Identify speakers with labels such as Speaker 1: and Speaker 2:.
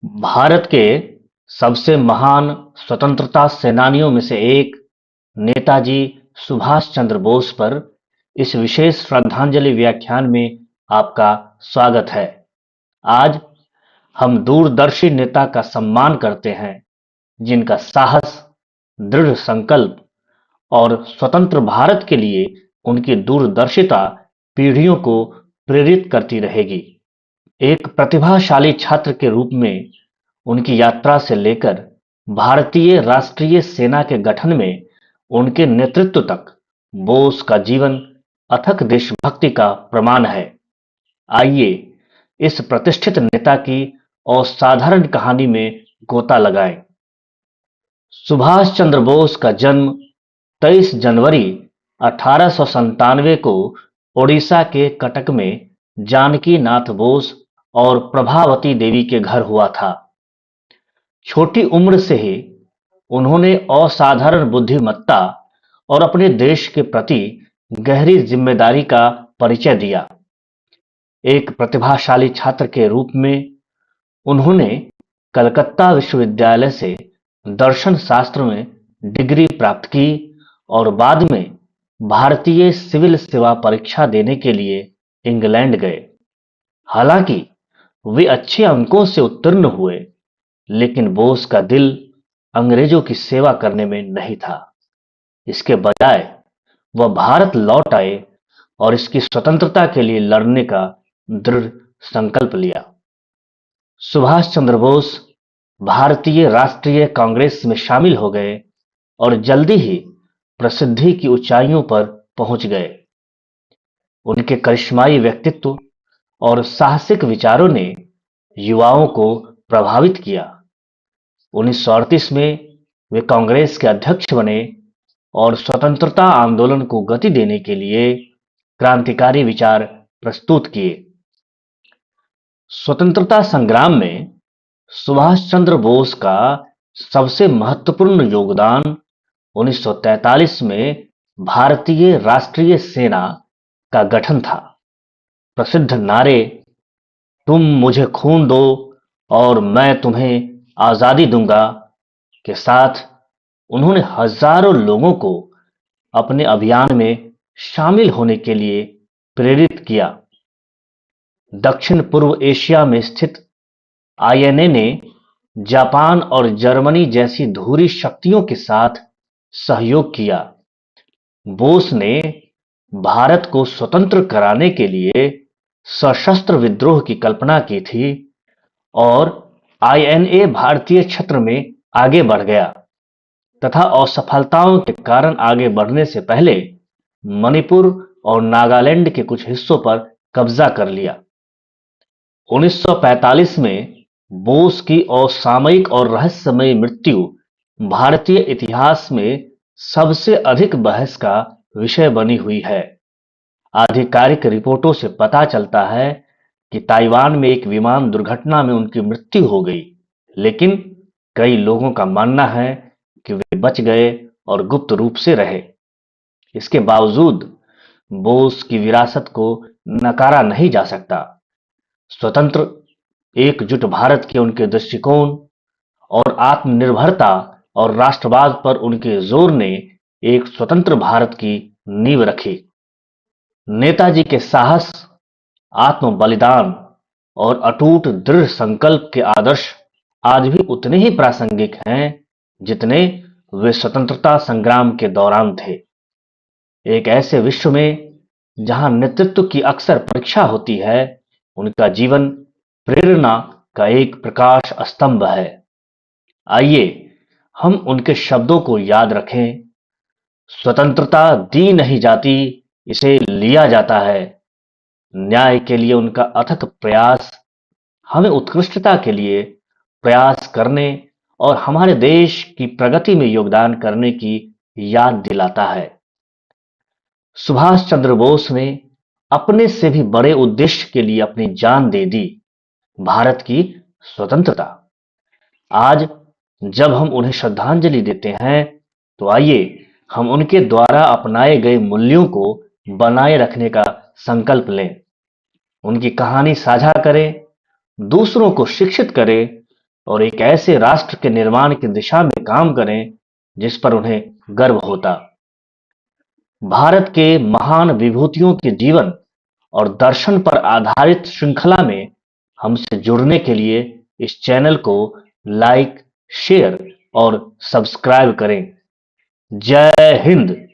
Speaker 1: भारत के सबसे महान स्वतंत्रता सेनानियों में से एक नेताजी सुभाष चंद्र बोस पर इस विशेष श्रद्धांजलि व्याख्यान में आपका स्वागत है। आज हम दूरदर्शी नेता का सम्मान करते हैं, जिनका साहस, दृढ़ संकल्प और स्वतंत्र भारत के लिए उनकी दूरदर्शिता पीढ़ियों को प्रेरित करती रहेगी। एक प्रतिभाशाली छात्र के रूप में उनकी यात्रा से लेकर भारतीय राष्ट्रीय सेना के गठन में उनके नेतृत्व तक बोस का जीवन अथक देशभक्ति का प्रमाण है। आइए इस प्रतिष्ठित नेता की असाधारण कहानी में गोता लगाएं। सुभाष चंद्र बोस का जन्म 23 जनवरी 1897 को ओडिशा के कटक में जानकी नाथ बोस और प्रभावती देवी के घर हुआ था। छोटी उम्र से ही उन्होंने असाधारण बुद्धिमत्ता और अपने देश के प्रति गहरी जिम्मेदारी का परिचय दिया। एक प्रतिभाशाली छात्र के रूप में उन्होंने कलकत्ता विश्वविद्यालय से दर्शन शास्त्र में डिग्री प्राप्त की और बाद में भारतीय सिविल सेवा परीक्षा देने के लिए इंग्लैंड गए। हालांकि वे अच्छे अंकों से उत्तीर्ण हुए, लेकिन बोस का दिल अंग्रेजों की सेवा करने में नहीं था। इसके बजाय वह भारत लौट आए और इसकी स्वतंत्रता के लिए लड़ने का दृढ़ संकल्प लिया। सुभाष चंद्र बोस भारतीय राष्ट्रीय कांग्रेस में शामिल हो गए और जल्दी ही प्रसिद्धि की ऊंचाइयों पर पहुंच गए। उनके करिश्माई व्यक्तित्व और साहसिक विचारों ने युवाओं को प्रभावित किया। 1938 में वे कांग्रेस के अध्यक्ष बने और स्वतंत्रता आंदोलन को गति देने के लिए क्रांतिकारी विचार प्रस्तुत किए। स्वतंत्रता संग्राम में सुभाष चंद्र बोस का सबसे महत्वपूर्ण योगदान 1943 में भारतीय राष्ट्रीय सेना का गठन था। प्रसिद्ध नारे "तुम मुझे खून दो और मैं तुम्हें आजादी दूंगा" के साथ उन्होंने हजारों लोगों को अपने अभियान में शामिल होने के लिए प्रेरित किया। दक्षिण पूर्व एशिया में स्थित आईएनए ने जापान और जर्मनी जैसी धुरी शक्तियों के साथ सहयोग किया। बोस ने भारत को स्वतंत्र कराने के लिए सशस्त्र विद्रोह की कल्पना की थी और आईएनए भारतीय क्षेत्र में आगे बढ़ गया तथा असफलताओं के कारण आगे बढ़ने से पहले मणिपुर और नागालैंड के कुछ हिस्सों पर कब्जा कर लिया। 1945 में बोस की असामयिक और रहस्यमयी मृत्यु भारतीय इतिहास में सबसे अधिक बहस का विषय बनी हुई है। आधिकारिक रिपोर्टों से पता चलता है कि ताइवान में एक विमान दुर्घटना में उनकी मृत्यु हो गई, लेकिन कई लोगों का मानना है कि वे बच गए और गुप्त रूप से रहे। इसके बावजूद बोस की विरासत को नकारा नहीं जा सकता। स्वतंत्र एकजुट भारत के उनके दृष्टिकोण और आत्मनिर्भरता और राष्ट्रवाद पर उनके जोर ने एक स्वतंत्र भारत की नींव रखी। नेताजी के साहस, आत्म बलिदान और अटूट दृढ़ संकल्प के आदर्श आज भी उतने ही प्रासंगिक हैं जितने वे स्वतंत्रता संग्राम के दौरान थे। एक ऐसे विश्व में जहां नेतृत्व की अक्सर परीक्षा होती है, उनका जीवन प्रेरणा का एक प्रकाश स्तंभ है। आइए हम उनके शब्दों को याद रखें। स्वतंत्रता दी नहीं जाती, इसे लिया जाता है। न्याय के लिए उनका अथक प्रयास हमें उत्कृष्टता के लिए प्रयास करने और हमारे देश की प्रगति में योगदान करने की याद दिलाता है। सुभाष चंद्र बोस ने अपने से भी बड़े उद्देश्य के लिए अपनी जान दे दी, भारत की स्वतंत्रता। आज जब हम उन्हें श्रद्धांजलि देते हैं, तो आइए हम उनके द्वारा अपनाए गए मूल्यों को बनाए रखने का संकल्प लें। उनकी कहानी साझा करें, दूसरों को शिक्षित करें और एक ऐसे राष्ट्र के निर्माण की दिशा में काम करें जिस पर उन्हें गर्व होता। भारत के महान विभूतियों के जीवन और दर्शन पर आधारित श्रृंखला में हमसे जुड़ने के लिए इस चैनल को लाइक, शेयर और सब्सक्राइब करें। जय हिंद।